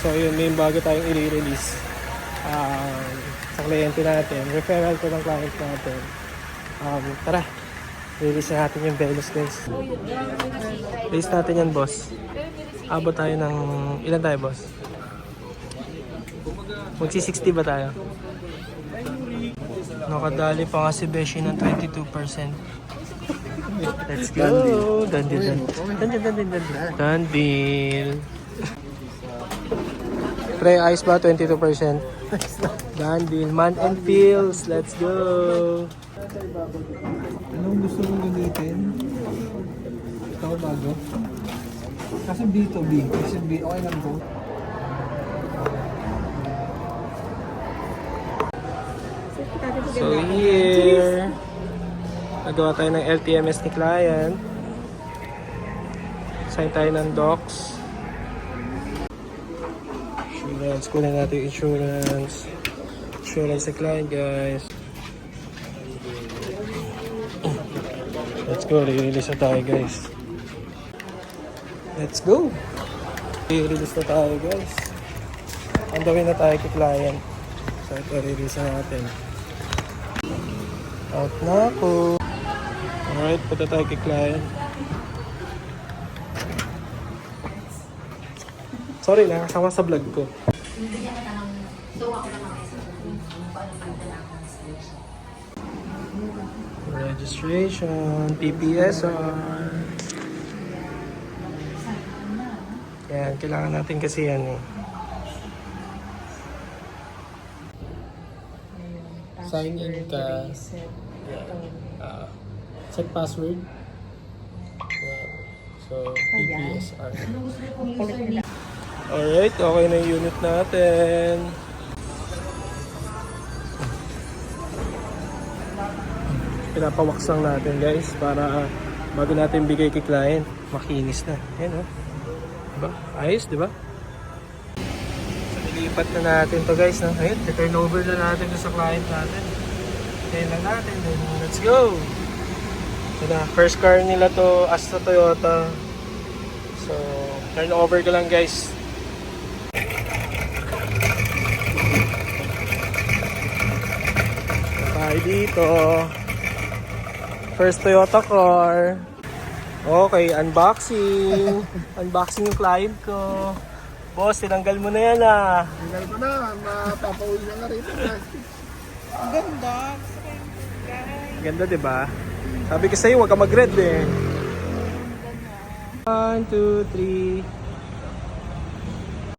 So yun, may bago tayong i-release sa kliyente natin. Referral ko ng client natin. Tara, release natin yung Velos guys. Release natin yan boss. Abot tayo ng, ilan tayo boss? Magsi 60 ba tayo? Nakadali pa nga si Beshi ng 22%. Let's go! Dandil. Pre, ayos ba? 22%. Dandil. Man and Feels. Let's go! Anong gusto mong gamitin? Ikaw bago? Kasi B to B. Kasi B, okay lang po. So here, nagawa tayo ng LTMS ni client. Sign tayo ng docs. Insurance, kunin natin yung insurance. Insurance ni client guys. Let's go, re-release na tayo guys. Let's go! Re-release na tayo guys. Andawin na tayo kay client. So ito, re-release na natin. Out na po. Alright, punta tayo kay client. Sorry na, kasama sa vlog ko. Registration, PPSR. Yan, kailangan natin kasi yan eh. Sign in ka. Set password. So, PPSR. Alright, okay na yung unit natin. Pinapawaks lang natin guys para bago natin bigay kay client, makinis na. Ayan o. Diba? Ayos, diba? So, nilipat na natin to guys. No? Ayun, turn over na natin sa client natin. Ayan lang natin. Then, let's go! So, na, first car nila to, Astra Toyota. So, turn over ko lang guys. Tayo dito. First Toyota car. Okay, unboxing. Unboxing yung client ko. Boss, tinanggal mo na yan ah. Tingnan ko na, mapapauwi na nga rin. Ang ganda. Ganda diba? Sabi ko sa'yo, huwag ka mag-red eh. 1, 2, 3.